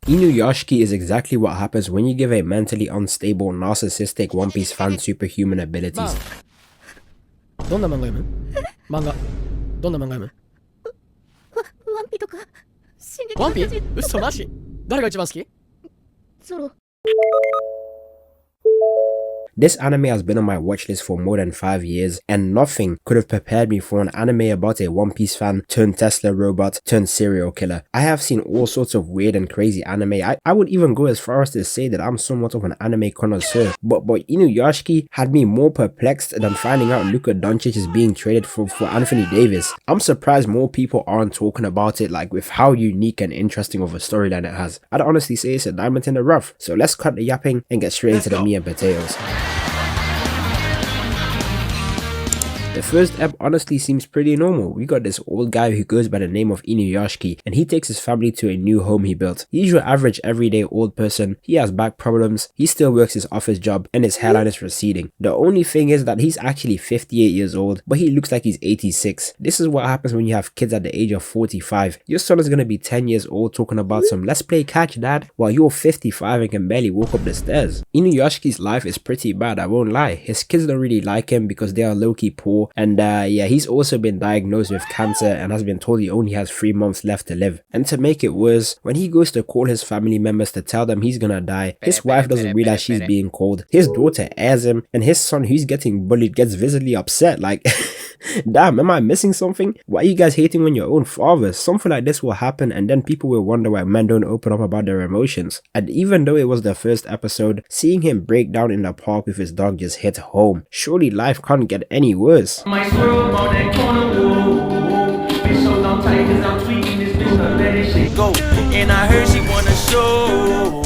Inuyashiki is exactly what happens when you give a mentally unstable, narcissistic One Piece fan superhuman abilities. どんな漫画読む？漫画。どんな漫画読む？ワンピとか進撃ワンピ？の巨人とか嘘マジ？誰が一番好き？ゾロ This anime has been on my watchlist for more than 5 years, and nothing could have prepared me for an anime about a One Piece fan turned Tesla robot turned serial killer. I have seen all sorts of weird and crazy anime. I would even go as far as to say that I'm somewhat of an anime connoisseur, but Inuyashiki had me more perplexed than finding out Luka Doncic is being traded for Anthony Davis. I'm surprised more people aren't talking about it, like with how unique and interesting of a storyline it has. I'd honestly say it's a diamond in the rough, so let's cut the yapping and get straight into the meat and potatoes. The first ep honestly seems pretty normal. We got this old guy who goes by the name of Inuyashiki, and he takes his family to a new home he built. He's your average everyday old person. He has back problems, he still works his office job, and his hairline is receding. The only thing is that he's actually 58 years old, but he looks like he's 86. This is what happens when you have kids at the age of 45. Your son is gonna be 10 years old talking about some let's play catch dad, while you're 55 and can barely walk up the stairs. Inuyashiki's life is pretty bad, I won't lie. His kids don't really like him because they are low-key poor, and yeah, he's also been diagnosed with cancer and has been told he only has 3 months left to live. And to make it worse, when he goes to call his family members to tell them he's gonna die, his wife doesn't realize she's being called, his daughter airs him, and his son who's getting bullied gets visibly upset like damn, am I missing something? Why are you guys hating on your own father? Something like this will happen and then people will wonder why men don't open up about their emotions. And even though it was the first episode, seeing him break down in the park with his dog just hit home. Surely life can't get any worse. My swirl on that corner, whoa. Bitch so damn tight 'cause I'm tweaking this bitch, I let it shit go. And I heard she wanna show.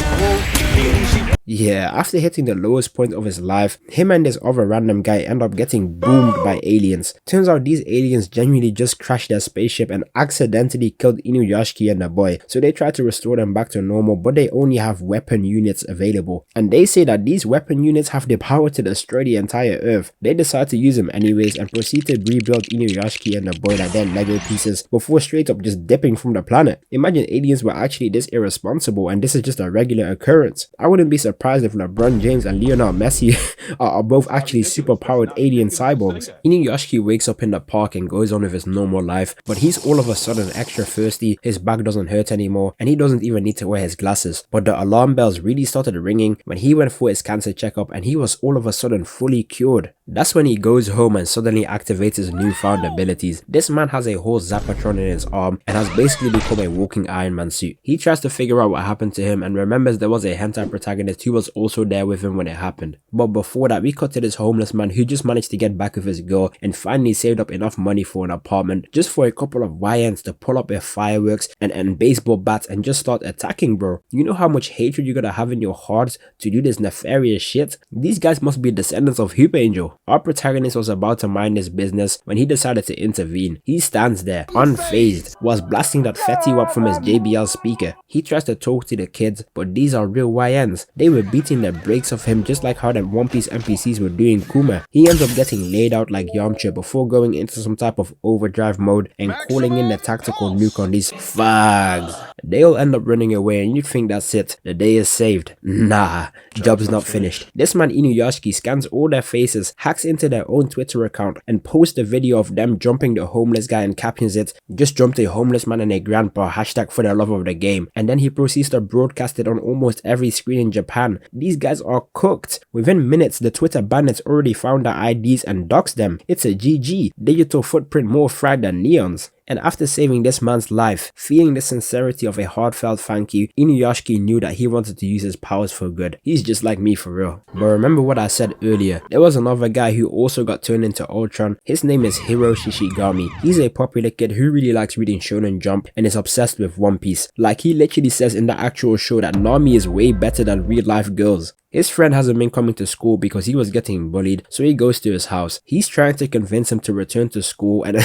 Yeah, after hitting the lowest point of his life, him and this other random guy end up getting boomed by aliens. Turns out these aliens genuinely just crashed their spaceship and accidentally killed Inuyashiki and the boy. So they try to restore them back to normal, but they only have weapon units available. And they say that these weapon units have the power to destroy the entire earth. They decide to use them anyways and proceed to rebuild Inuyashiki and the boy like they're Lego pieces before straight up just dipping from the planet. Imagine aliens were actually this irresponsible and this is just a regular occurrence. I wouldn't be surprised if LeBron James and Lionel Messi are both actually super-powered alien cyborgs. Inuyashiki wakes up in the park and goes on with his normal life, but he's all of a sudden extra thirsty, his back doesn't hurt anymore, and he doesn't even need to wear his glasses. But the alarm bells really started ringing when he went for his cancer checkup and he was all of a sudden fully cured. That's when he goes home and suddenly activates his newfound abilities. This man has a whole Zapatron in his arm and has basically become a walking Iron Man suit. He tries to figure out what happened to him and remembers there was a hentai protagonist who was also there with him when it happened. But before that, we cut to this homeless man who just managed to get back with his girl and finally saved up enough money for an apartment just for a couple of YNs to pull up their fireworks and baseball bats and just start attacking, bro. You know how much hatred you gotta have in your heart to do this nefarious shit? These guys must be descendants of Hoop Angel. Our protagonist was about to mind his business when he decided to intervene. He stands there, unfazed, whilst blasting that Fetty Wap from his JBL speaker. He tries to talk to the kids, but these are real YNs. They were beating the brakes of him just like how the One Piece NPCs were doing Kuma. He ends up getting laid out like Yamcha before going into some type of overdrive mode and calling in the tactical nuke on these fags. They all end up running away and you think that's it, the day is saved. Nah, job's not finished. This man Inuyashiki scans all their faces, hacks into their own Twitter account and posts a video of them jumping the homeless guy and captions it, "Just jumped a homeless man and a grandpa, hashtag for the love of the game." And then he proceeds to broadcast it on almost every screen in Japan. These guys are cooked. Within minutes, the Twitter bandits already found their IDs and doxed them. It's a GG, digital footprint more fried than neons. And after saving this man's life, feeling the sincerity of a heartfelt thank you, Inuyashiki knew that he wanted to use his powers for good. He's just like me for real. But remember what I said earlier, there was another guy who also got turned into Ultron. His name is Hiro Shishigami. He's a popular kid who really likes reading Shonen Jump and is obsessed with One Piece. Like he literally says in the actual show that Nami is way better than real life girls. His friend hasn't been coming to school because he was getting bullied, so he goes to his house. He's trying to convince him to return to school and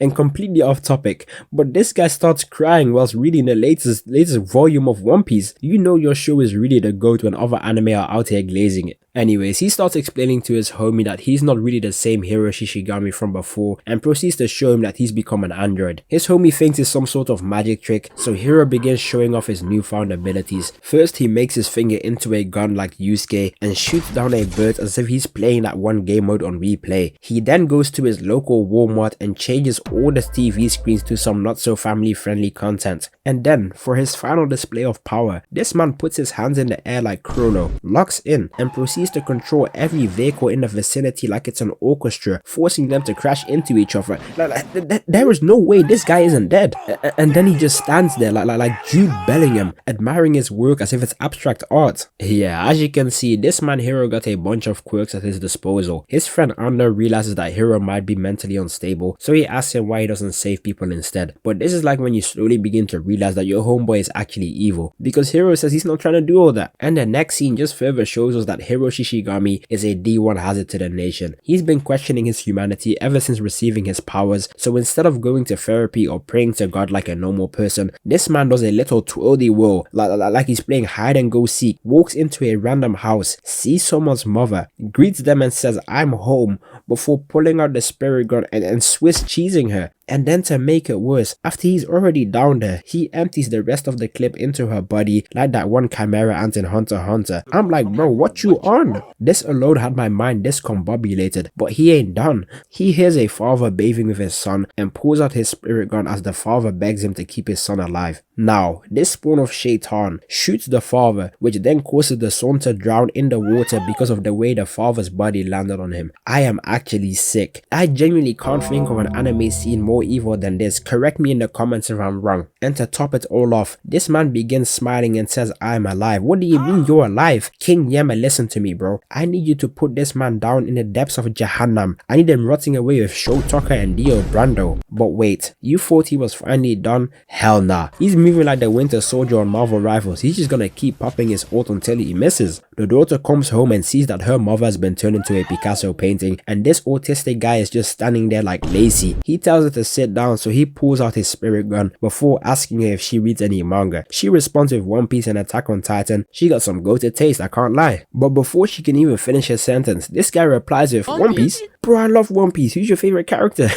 and completely off topic, but this guy starts crying whilst reading the latest volume of One Piece. You know your show is really the GOAT when other anime are out here glazing it. Anyways, he starts explaining to his homie that he's not really the same Hiro Shishigami from before and proceeds to show him that he's become an android. His homie thinks it's some sort of magic trick, so Hiro begins showing off his newfound abilities. First, he makes his finger into a gun like Yusuke and shoots down a bird as if he's playing that one game mode on replay. He then goes to his local Walmart and changes all the TV screens to some not so family friendly content. And then, for his final display of power, this man puts his hands in the air like Chrono, locks in, and proceeds to control every vehicle in the vicinity like it's an orchestra, forcing them to crash into each other. There is no way this guy isn't dead. And then he just stands there like Jude Bellingham, admiring his work as if it's abstract art. Yeah, as you can see, this man Hiro got a bunch of quirks at his disposal. His friend Ando realizes that Hiro might be mentally unstable, so he asks him why he doesn't save people instead. But this is like when you slowly begin to realize that your homeboy is actually evil, because Hiro says he's not trying to do all that. And the next scene just further shows us that Hiro Shishigami is a D1 hazard to the nation. He's been questioning his humanity ever since receiving his powers, so instead of going to therapy or praying to God like a normal person, this man does a little twirly whirl, like he's playing hide and go seek, walks into a random house, sees someone's mother, greets them and says I'm home, before pulling out the spirit gun and Swiss cheesing her. And then to make it worse, after he's already downed her, he empties the rest of the clip into her body like that one chimera ant in Hunter x Hunter. I'm like, bro, what you on? This alone had my mind discombobulated, but he ain't done. He hears a father bathing with his son and pulls out his spirit gun as the father begs him to keep his son alive. Now, this spawn of Shaitan shoots the father, which then causes the son to drown in the water because of the way the father's body landed on him. I am actually sick. I genuinely can't think of an anime scene more evil than this. Correct me in the comments if I'm wrong. And to top it all off, this man begins smiling and says I'm alive. What do you mean you're alive? King Yema, listen to me, bro. I need you to put this man down in the depths of Jahannam. I need him rotting away with Shotoka and Dio Brando. But wait, you thought he was finally done? Hell nah. He's moving like the Winter Soldier on Marvel Rivals. He's just gonna keep popping his ult until he misses. The daughter comes home and sees that her mother has been turned into a Picasso painting, and this autistic guy is just standing there like lazy. He tells her to sit down, so he pulls out his spirit gun before asking her if she reads any manga. She responds with One Piece and Attack on Titan. She got some goated taste, I can't lie. But before she can even finish her sentence, this guy replies with One Piece? Bro, I love One Piece. Who's your favorite character?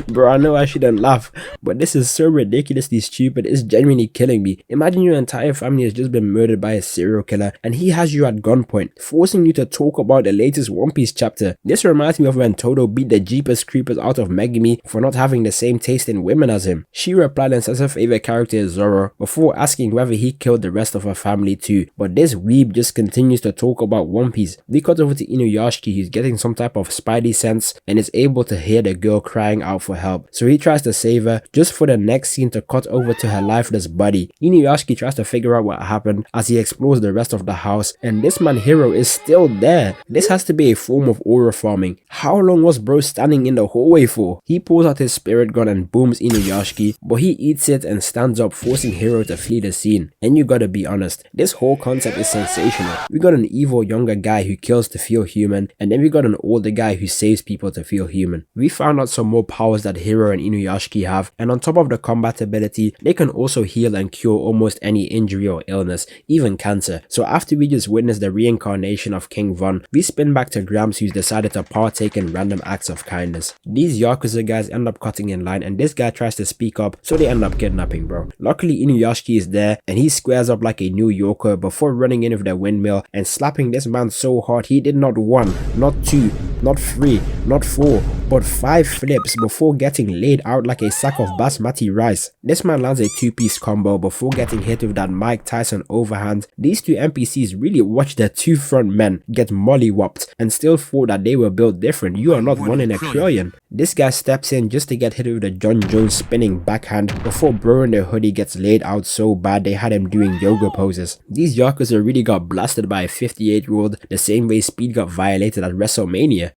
Bro, I know I shouldn't laugh, but this is so ridiculously stupid, it's genuinely killing me. Imagine your entire family has just been murdered by a serial killer and he has you at gunpoint, forcing you to talk about the latest One Piece chapter. This reminds me of when Todo beat the Jeepers Creepers out of Megumi for not having the same taste in women as him. She replied and says her favorite character is Zoro, before asking whether he killed the rest of her family too. But this weeb just continues to talk about One Piece. We cut over to Inuyashiki, who's getting some type of spidey sense and is able to hear the girl crying out for help, so he tries to save her, just for the next scene to cut over to her lifeless body. Inuyashiki tries to figure out what happened as he explores the rest of the house, and this man Hiro is still there. This has to be a form of aura farming. How long was bro standing in the hallway for? He pulls out his spirit gun and booms Inuyashiki, but he eats it and stands up, forcing Hiro to flee the scene. And you gotta be honest, this whole concept is sensational. We got an evil younger guy who kills to feel human, and then we got an older guy who saves people to feel human. We found out some more powers that Hiro and Inuyashiki have, and on top of the combat ability, they can also heal and cure almost any injury or illness, even cancer. So after we just witnessed the reincarnation of King Von, we spin back to Gramps, who's decided to partake in random acts of kindness. These Yakuza guys end up cutting in line, and this guy tries to speak up, so they end up kidnapping bro. Luckily Inuyashiki is there, and he squares up like a New Yorker before running in with the windmill and slapping this man so hard he did not 1, not 2, not 3, not 4, but 5 flips before getting laid out like a sack of basmati rice. This man lands a 2-piece combo before getting hit with that Mike Tyson overhand. These two NPCs really watched their two front men get mollywopped and still thought that they were built different. You are not one in a trillion. This guy steps in just to get hit with a John Jones spinning backhand before bro in the hoodie gets laid out so bad they had him doing yoga poses. These Yakuza really got blasted by a 58-year-old the same way Speed got violated at WrestleMania.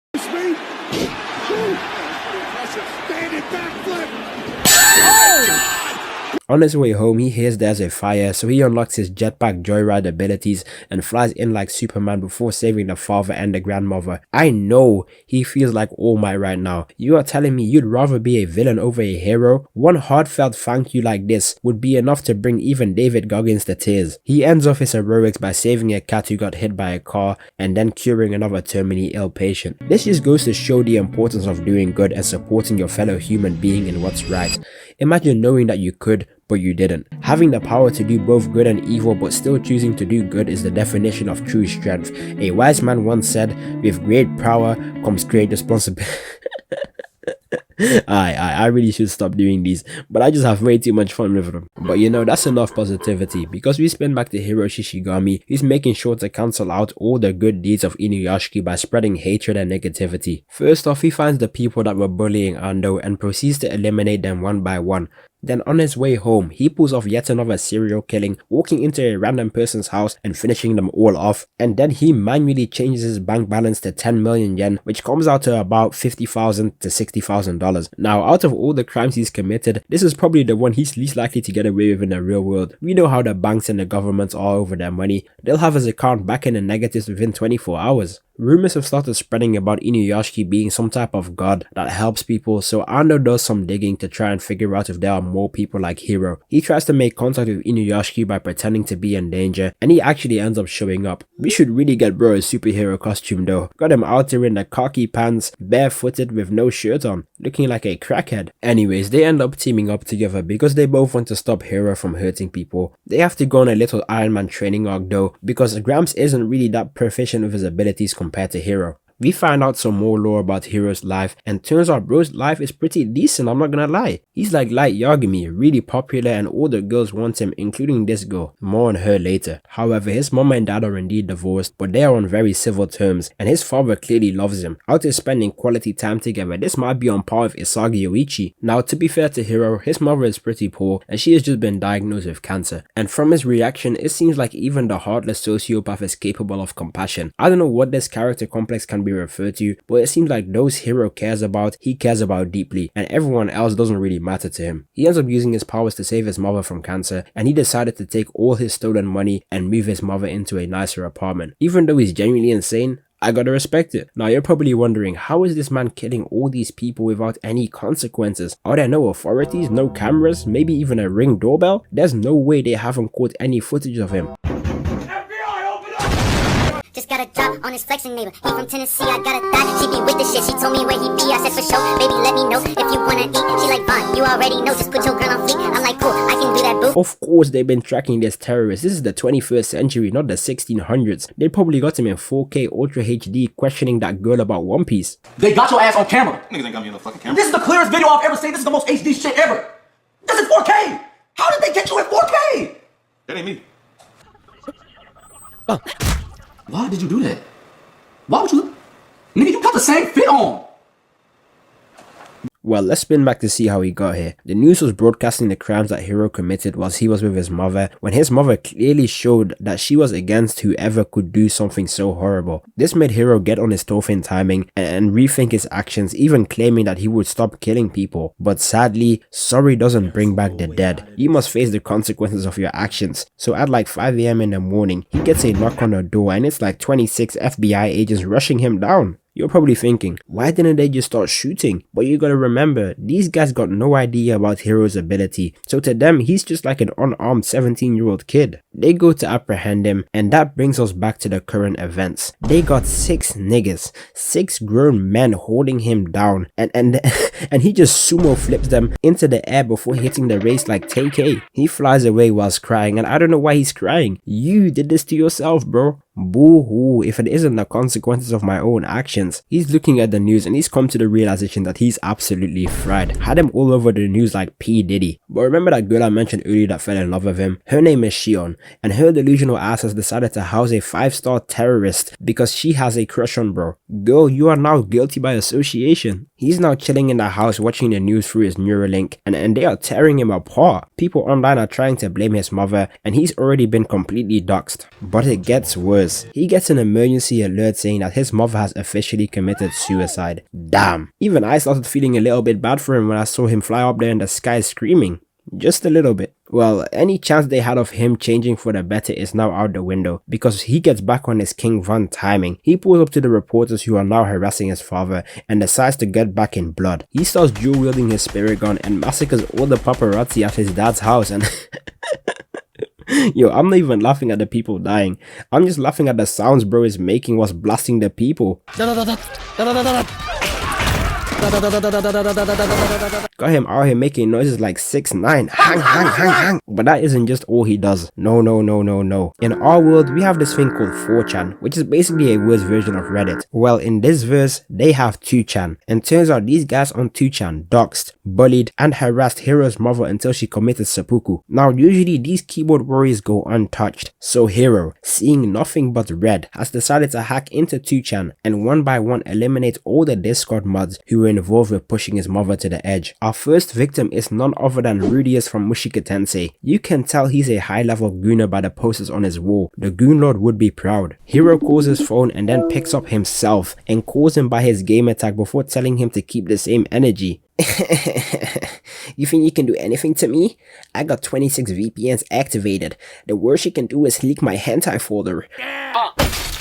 On his way home, he hears there's a fire, so he unlocks his jetpack joyride abilities and flies in like Superman before saving the father and the grandmother. I know he feels like All Might right now. You are telling me you'd rather be a villain over a hero? One heartfelt thank you like this would be enough to bring even David Goggins to tears. He ends off his heroics by saving a cat who got hit by a car and then curing another terminally ill patient. This just goes to show the importance of doing good and supporting your fellow human being in what's right. Imagine knowing that you could, but you didn't. Having the power to do both good and evil but still choosing to do good is the definition of true strength. A wise man once said, with great power comes great responsibility. I really should stop doing these, but I just have way too much fun with them. But you know, that's enough positivity, because we spin back to Hiro Shishigami. He's making sure to cancel out all the good deeds of Inuyashiki by spreading hatred and negativity. First off, he finds the people that were bullying Ando and proceeds to eliminate them one by one. Then on his way home, he pulls off yet another serial killing, walking into a random person's house and finishing them all off. And then he manually changes his bank balance to 10 million yen, which comes out to about $50,000 to $60,000. Now, out of all the crimes he's committed, this is probably the one he's least likely to get away with in the real world. We know how the banks and the governments are over their money. They'll have his account back in the negatives within 24 hours. Rumors have started spreading about Inuyashiki being some type of god that helps people, so Ando does some digging to try and figure out if there are more people like Hiro. He tries to make contact with Inuyashiki by pretending to be in danger, and he actually ends up showing up. We should really get bro a superhero costume though. Got him out there in the khaki pants, barefooted with no shirt on, looking like a crackhead. Anyways, they end up teaming up together because they both want to stop Hiro from hurting people. They have to go on a little Iron Man training arc though, because Gramps isn't really that proficient with his abilities compared to Hiro. We find out some more lore about Hiro's life, and turns out bro's life is pretty decent, I'm not gonna lie. He's like Light Yagami, really popular, and all the girls want him, including this girl. More on her later. However, his mom and dad are indeed divorced, but they are on very civil terms, and his father clearly loves him. Out here spending quality time together, this might be on par with Isagi Yoichi. Now, to be fair to Hiro, his mother is pretty poor, and she has just been diagnosed with cancer. And from his reaction, it seems like even the heartless sociopath is capable of compassion. I don't know what this character complex can be referred to, but it seems like those Hiro cares about, he cares about deeply, and everyone else doesn't really matter to him. He ends up using his powers to save his mother from cancer, and he decided to take all his stolen money and move his mother into a nicer apartment. Even though he's genuinely insane, I gotta respect it. Now you're probably wondering, how is this man killing all these people without any consequences? Are there no authorities, no cameras, maybe even a Ring doorbell? There's no way they haven't caught any footage of him. Just got a drop on his flexing neighbor. He from Tennessee, I got a thought. She be with the shit. She told me where he be. I said for sure, baby, let me know if you wanna eat. She like, fine, you already know. Just put your girl on fleek. I'm like, cool, I can do that, boo. Of course, they've been tracking this terrorist. This is the 21st century, not the 1600s. They probably got him in 4K Ultra HD questioning that girl about One Piece. They got your ass on camera. Niggas ain't got me on the fucking camera. This is the clearest video I've ever seen. This is the most HD shit ever. This is 4K. How did they get you in 4K? That ain't me. Why did you do that? Why would you? Nigga, you got the same fit on. Well, let's spin back to see how he got here. The news was broadcasting the crimes that Hiro committed whilst he was with his mother, when his mother clearly showed that she was against whoever could do something so horrible. This made Hiro get on his dolphin timing and rethink his actions, even claiming that he would stop killing people. But sadly, sorry doesn't bring back the dead. You must face the consequences of your actions. So at like 5 AM in the morning, he gets a knock on the door and it's like 26 FBI agents rushing him down. You're probably thinking, why didn't they just start shooting? But you gotta remember, these guys got no idea about Hiro's ability, so to them, he's just like an unarmed 17-year-old kid. They go to apprehend him, and that brings us back to the current events. They got 6 niggas, 6 grown men holding him down, and he just sumo flips them into the air before hitting the race like TK. He flies away whilst crying, and I don't know why he's crying. You did this to yourself, bro. Boo-hoo, if it isn't the consequences of my own actions. He's looking at the news and he's come to the realization that he's absolutely fried. Had him all over the news like P. Diddy. But remember that girl I mentioned earlier that fell in love with him? Her name is Shion, and her delusional ass has decided to house a 5-star terrorist because she has a crush on bro. Girl, you are now guilty by association. He's now chilling in the house watching the news through his Neuralink, and they are tearing him apart. People online are trying to blame his mother, and he's already been completely doxed. But it gets worse. He gets an emergency alert saying that his mother has officially committed suicide. Damn. Even I started feeling a little bit bad for him when I saw him fly up there in the sky screaming. Just a little bit. Well, any chance they had of him changing for the better is now out the window because he gets back on his King Von timing. He pulls up to the reporters who are now harassing his father and decides to get back in blood. He starts dual wielding his spirit gun and massacres all the paparazzi at his dad's house and yo, I'm not even laughing at the people dying. I'm just laughing at the sounds bro is making whilst blasting the people. Got him out here making noises like 6ix9ine, hang, hang, hang, hang. But that isn't just all he does. No. In our world, we have this thing called 4chan, which is basically a worse version of Reddit. Well, in this verse, they have 2chan. And turns out these guys on 2chan doxed, bullied, and harassed Hiro's mother until she committed seppuku. Now, usually these keyboard warriors go untouched. So Hiro, seeing nothing but red, has decided to hack into 2chan and one by one eliminate all the Discord mods who were involved with pushing his mother to the edge. Our first victim is none other than Rudius from Mushika Tensei. You can tell he's a high level gooner by the posters on his wall. The goon lord would be proud. Hiro calls his phone and then picks up himself and calls him by his game tag before telling him to keep the same energy. You think you can do anything to me? I got 26 VPNs activated. The worst you can do is leak my hentai folder.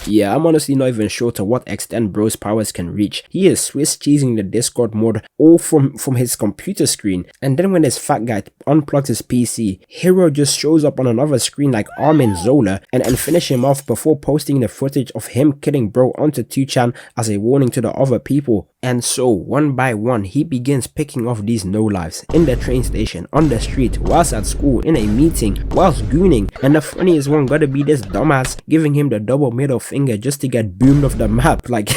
Yeah, I'm honestly not even sure to what extent bro's powers can reach. He is Swiss cheesing the Discord mod all from his computer screen, and then when this fat guy unplugs his PC, Hiro just shows up on another screen like Armin Zola and finish him off before posting the footage of him killing bro onto 2chan as a warning to the other people. And so, one by one, he begins picking off these no-lives in the train station, on the street, whilst at school, in a meeting, whilst gooning. And the funniest one gotta be this dumbass giving him the double middle finger just to get boomed off the map. Like,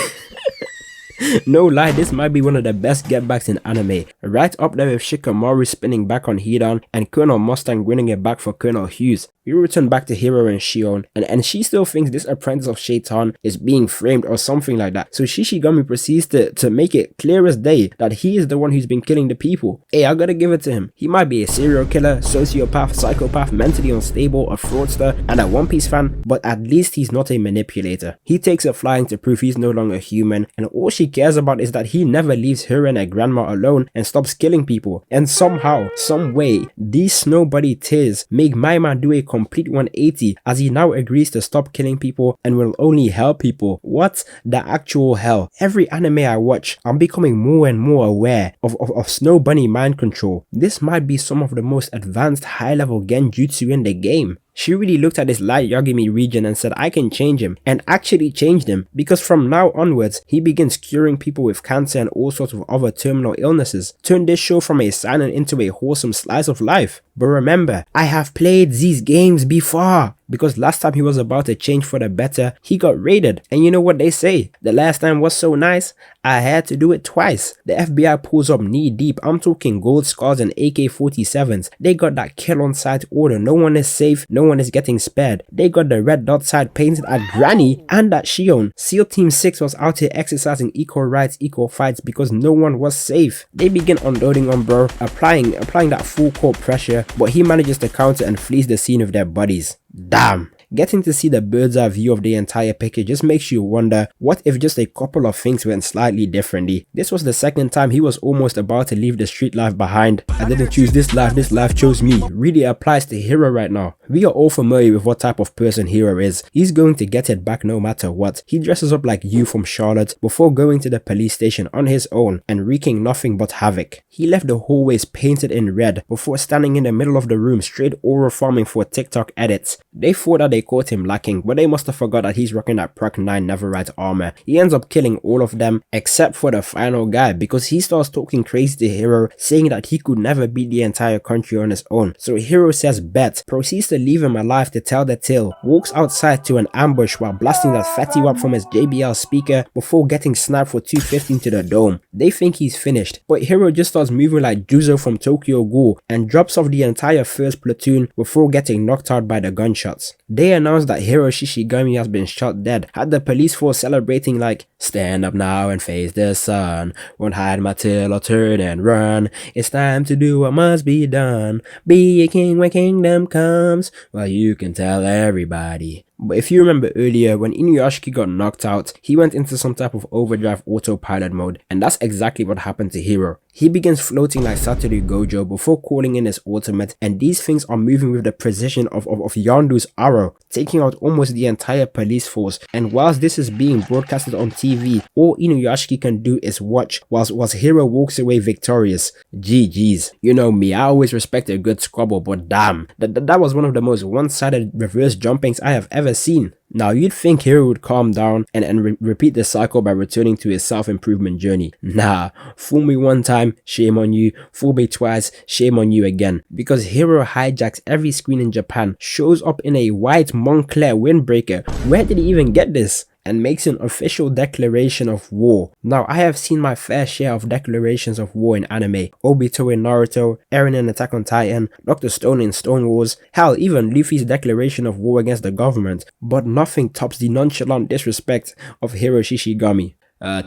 no lie, this might be one of the best getbacks in anime. Right up there with Shikamaru spinning back on Hidan and Colonel Mustang winning it back for Colonel Hughes. We return back to Hiro and Shion, and she still thinks this apprentice of Shaitan is being framed or something like that. So Shishigami proceeds to make it clear as day that he is the one who's been killing the people. Hey, I gotta give it to him. He might be a serial killer, sociopath, psychopath, mentally unstable, a fraudster, and a One Piece fan, but at least he's not a manipulator. He takes a flying to prove he's no longer human, and all she cares about is that he never leaves her and her grandma alone and stops killing people. And somehow, some way, these snow buddy tears make my man do a complete 180 as he now agrees to stop killing people and will only help people. What the actual hell? Every anime I watch, I'm becoming more and more aware of Snow Bunny mind control. This might be some of the most advanced high-level genjutsu in the game. She really looked at this light Yagami region and said, I can change him, and actually changed him, because from now onwards, he begins curing people with cancer and all sorts of other terminal illnesses. Turned this show from a seinen into a wholesome slice of life. But remember, I have played these games before. Because last time he was about to change for the better, he got raided. And you know what they say? The last time was so nice, I had to do it twice. The FBI pulls up knee deep. I'm talking gold scars and AK-47s. They got that kill on sight order. No one is safe. No one is getting spared. They got the red dot side painted at Granny and at Shion. SEAL Team 6 was out here exercising equal rights, equal fights because no one was safe. They begin unloading on bro, applying that full court pressure, but he manages to counter and flees the scene with their buddies. Damn. Getting to see the bird's eye view of the entire picture just makes you wonder, what if just a couple of things went slightly differently? This was the second time he was almost about to leave the street life behind. I didn't choose this life chose me. Really applies to Hiro right now. We are all familiar with what type of person Hiro is. He's going to get it back no matter what. He dresses up like you from Charlotte before going to the police station on his own and wreaking nothing but havoc. He left the hallways painted in red before standing in the middle of the room straight oral farming for TikTok edits. They thought that they caught him lacking, but they must have forgot that he's rocking that Proc 9 Neverite armor. He ends up killing all of them except for the final guy because he starts talking crazy to Hiro, saying that he could never beat the entire country on his own. So Hiro says bet, proceeds to leave him alive to tell the tale, walks outside to an ambush while blasting that fatty wap from his JBL speaker before getting snapped for 215 to the dome. They think he's finished, but Hiro just starts moving like Juzo from Tokyo Ghoul and drops off the entire first platoon before getting knocked out by the gunshots. They announce that Hiro Shishigami has been shot dead, had the police force celebrating like, stand up now and face the sun, won't hide my tail or turn and run, it's time to do what must be done, be a king when kingdom comes, well you can tell everybody But if you remember earlier, when Inuyashiki got knocked out, he went into some type of overdrive autopilot mode, and that's exactly what happened to Hiro. He begins floating like Satoru Gojo before calling in his ultimate, and these things are moving with the precision of Yondu's arrow, taking out almost the entire police force. And whilst this is being broadcasted on TV, all Inuyashiki can do is watch whilst Hiro walks away victorious. GG's. You know me, I always respect a good squabble, but damn, that was one of the most one-sided reverse jumpings I have ever seen. Now you'd think Hiro would calm down and repeat the cycle by returning to his self-improvement journey. Nah, fool me one time, shame on you, fool me twice, shame on you again. Because Hiro hijacks every screen in Japan, shows up in a white Montclair windbreaker, where did he even get this? And makes an official declaration of war. Now, I have seen my fair share of declarations of war in anime. Obito in Naruto, Eren in Attack on Titan, Dr. Stone in Stone Wars, hell, even Luffy's declaration of war against the government. But nothing tops the nonchalant disrespect of Hiro Shishigami.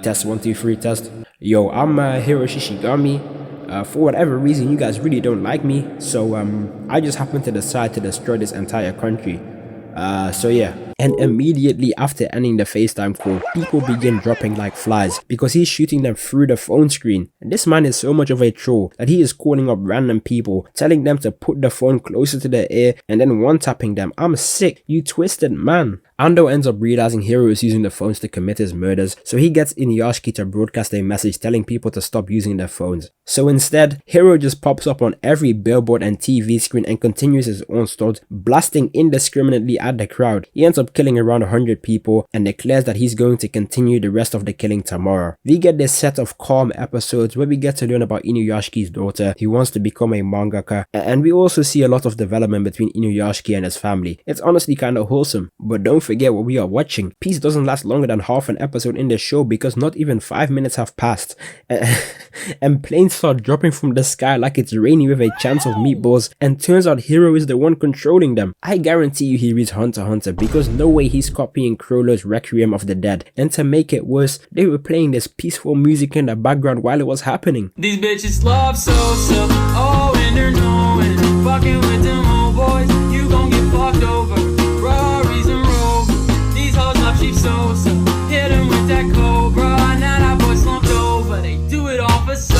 Test 1 2 3 test. Yo, I'm Hiro Shishigami. For whatever reason, you guys really don't like me, so I just happened to decide to destroy this entire country. So yeah. And immediately after ending the FaceTime call, people begin dropping like flies because he's shooting them through the phone screen. And this man is so much of a troll that he is calling up random people, telling them to put the phone closer to their ear and then one-tapping them. I'm sick, you twisted man. Ando ends up realizing Hiro is using the phones to commit his murders, so he gets Inuyashiki to broadcast a message telling people to stop using their phones. So instead, Hiro just pops up on every billboard and TV screen and continues his onslaught, blasting indiscriminately at the crowd. He ends up killing around 100 people and declares that he's going to continue the rest of the killing tomorrow. We get this set of calm episodes where we get to learn about Inuyashiki's daughter, who wants to become a mangaka, and we also see a lot of development between Inuyashiki and his family. It's honestly kinda wholesome, but don't forget what we are watching. Peace doesn't last longer than half an episode in the show because not even 5 minutes have passed. And planes start dropping from the sky like it's raining with a chance of meatballs, and turns out Hiro is the one controlling them. I guarantee you he reads Hunter x Hunter because no way he's copying Crollo's Requiem of the Dead. And to make it worse, they were playing this peaceful music in the background while it was happening. These bitches love so, oh, and they're knowing. Fucking with them old boys, you gon' get fucked over. Rari's and Rovers, these hoes love cheap so, hit them with that Cobra. Now that boy slumped over, they do it all for so.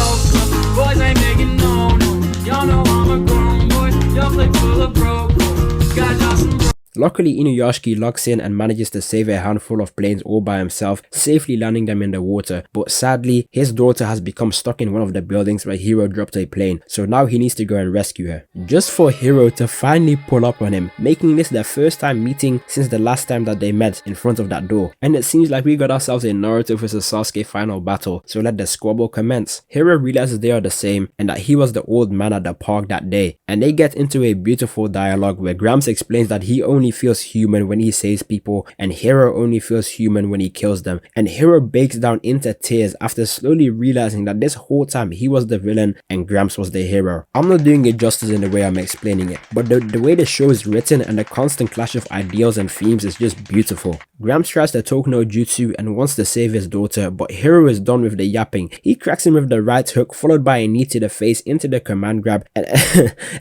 Boys ain't making no, y'all know I'm a grown boy, y'all click full of broke boys. Got y'all some bro. Luckily, Inuyashiki locks in and manages to save a handful of planes all by himself, safely landing them in the water. But sadly, his daughter has become stuck in one of the buildings where Hiro dropped a plane, so now he needs to go and rescue her. Just for Hiro to finally pull up on him, making this their first time meeting since the last time that they met in front of that door. And it seems like we got ourselves a Naruto vs Sasuke final battle, so let the squabble commence. Hiro realizes they are the same and that he was the old man at the park that day, and they get into a beautiful dialogue where Gramps explains that he only feels human when he saves people and Hiro only feels human when he kills them, and Hiro breaks down into tears after slowly realizing that this whole time he was the villain and Gramps was the hero. I'm not doing it justice in the way I'm explaining it, but the way the show is written and the constant clash of ideals and themes is just beautiful. Gramps tries the Toku no Jutsu and wants to save his daughter, but Hiro is done with the yapping. He cracks him with the right hook followed by a knee to the face into the command grab,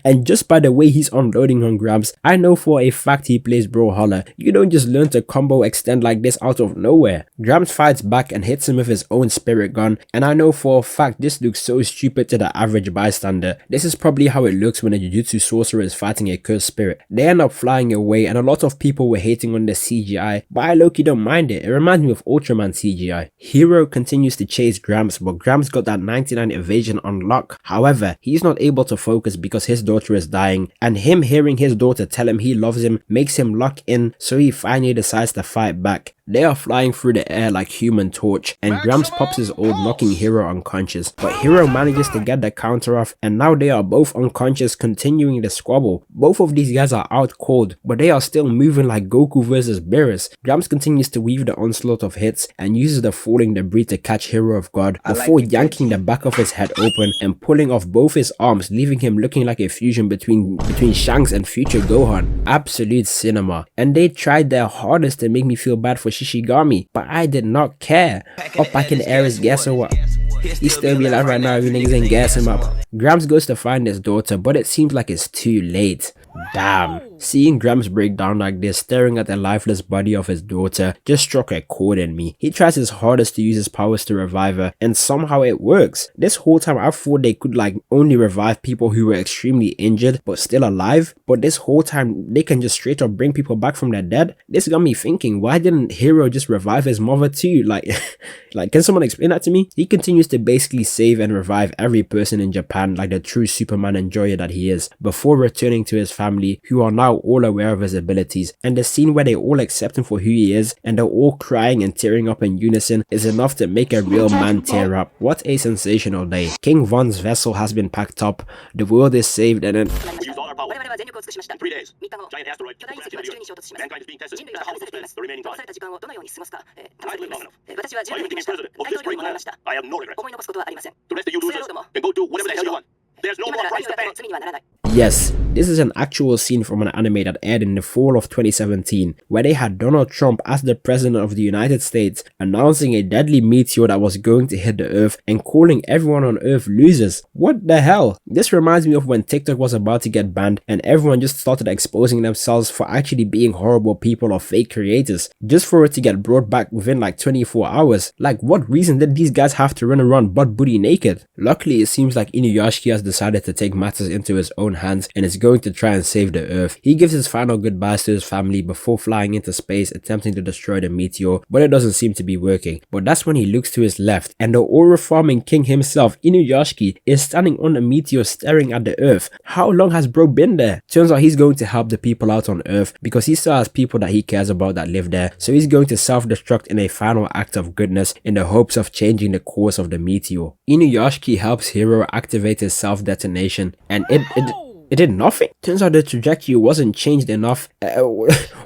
and just by the way he's unloading on Gramps, I know for a fact he plays Brawlhalla. You don't just learn to combo extend like this out of nowhere. Gramps fights back and hits him with his own spirit gun, and I know for a fact this looks so stupid to the average bystander. This is probably how it looks when a Jujutsu sorcerer is fighting a cursed spirit. They end up flying away and a lot of people were hating on the CGI, but I low-key don't mind it. It reminds me of Ultraman CGI. Hiro continues to chase Gramps, but Gramps got that 99 evasion on lock. However, he's not able to focus because his daughter is dying, and him hearing his daughter tell him he loves him makes him lock in, so he finally decides to fight back. They are flying through the air like Human Torch, and Gramps pops his ult, knocking Hiro unconscious, but Hiro manages to get the counter off, and now they are both unconscious, continuing the squabble. Both of these guys are out cold, but they are still moving like Goku versus Beerus. Gramps continues to weave the onslaught of hits and uses the falling debris to catch Hiro off guard before yanking the back of his head open and pulling off both his arms, leaving him looking like a fusion between Shanks and future Gohan. Absolute cinema. And they tried their hardest to make me feel bad for Shishigami, but I did not care. Up back in the air is gas or what? He still be alive right now, you niggas ain't gas him up. Gramps goes to find his daughter, but it seems like it's too late. Damn. Seeing Gramps break down like this, staring at the lifeless body of his daughter, just struck a chord in me. He tries his hardest to use his powers to revive her, and somehow it works. This whole time I thought they could like only revive people who were extremely injured but still alive, but this whole time they can just straight up bring people back from the dead. This got me thinking, why didn't Hiro just revive his mother too? Like can someone explain that to me? He continues to basically save and revive every person in Japan like the true Superman enjoyer that he is, before returning to his family, who are now all aware of his abilities. And the scene where they all accept him for who he is and they're all crying and tearing up in unison is enough to make a real man tear up. What a sensational day. King Von's vessel has been packed up, the world is saved, and then We used all our power. In 3 days, giant asteroid blasted into the earth. Mankind is being tested. How will you spend the remaining time? I've lived long enough. Why you making me president of this great land? I have no regrets. The rest of you losers can go do whatever the hell you want. There's no more price to pay. yes, this is an actual scene from an anime that aired in the fall of 2017, where they had Donald Trump as the president of the United States announcing a deadly meteor that was going to hit the earth and calling everyone on earth losers. What the hell? This reminds me of when TikTok was about to get banned and everyone just started exposing themselves for actually being horrible people or fake creators, just for it to get brought back within like 24 hours. Like, what reason did these guys have to run around butt booty naked? Luckily, it seems like Inuyashiki has decided to take matters into his own hands and is going to try and save the earth. He gives his final goodbyes to his family before flying into space attempting to destroy the meteor, but it doesn't seem to be working. But that's when he looks to his left and the aura farming king himself, Inuyashiki, is standing on the meteor staring at the earth. How long has bro been there? Turns out he's going to help the people out on earth because he still has people that he cares about that live there, so he's going to self-destruct in a final act of goodness in the hopes of changing the course of the meteor. Inuyashiki helps Hiro activate his self-detonation and it did nothing. Turns out the trajectory wasn't changed enough.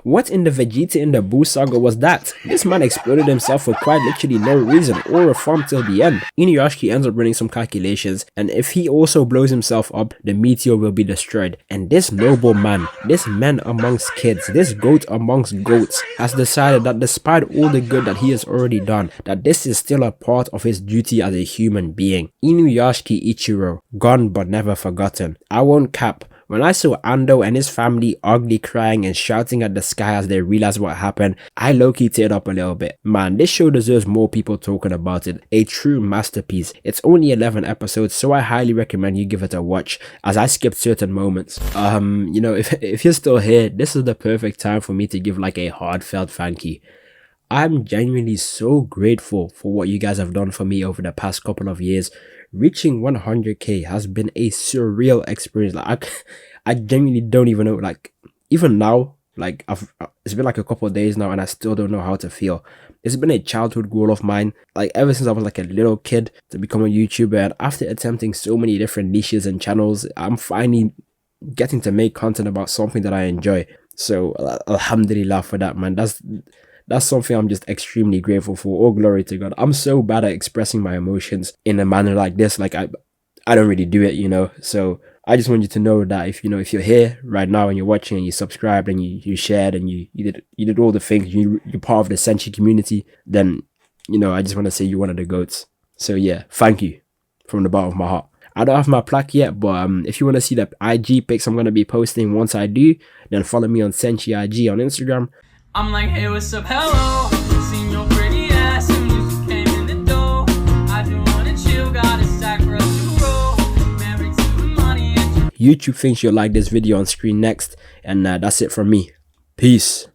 What in the Vegeta in the Buu saga was that? This man exploded himself for quite literally no reason or a farm till the end. Inuyashiki ends up running some calculations, and if he also blows himself up, the meteor will be destroyed. And this noble man, this man amongst kids, this goat amongst goats, has decided that despite all the good that he has already done, that this is still a part of his duty as a human being. Inuyashiki Ichiro, gone but never forgotten. I won't cap. When I saw Ando and his family ugly crying and shouting at the sky as they realized what happened, I low-key teared up a little bit. Man, this show deserves more people talking about it. A true masterpiece. It's only 11 episodes, so I highly recommend you give it a watch, as I skipped certain moments. You know, if you're still here, this is the perfect time for me to give like a heartfelt thank you. I'm genuinely so grateful for what you guys have done for me over the past couple of years. Reaching 100k has been a surreal experience. Like, I genuinely don't even know, like, even now, like, it's been like a couple of days now and I still don't know how to feel. It's been a childhood goal of mine, like ever since I was like a little kid, to become a YouTuber, and after attempting so many different niches and channels, I'm finally getting to make content about something that I enjoy. So alhamdulillah for that, man. That's something I'm just extremely grateful for. All glory to God. I'm so bad at expressing my emotions in a manner like this. Like I don't really do it, you know. So I just want you to know that if you're here right now and you're watching and you subscribed and you shared and you did all the things, you're part of the Senshiig community, then I just want to say you're one of the goats. So yeah, thank you from the bottom of my heart. I don't have my plaque yet, but if you want to see the IG pics I'm going to be posting once I do, then follow me on Senshiig IG on Instagram. I'm like, hey, what's up, hello. Seen your pretty ass and you came in the door. I just wanna chill, got a stack for us to roll. Married to the money and YouTube thinks you'll like this video on screen next, and that's it from me. Peace.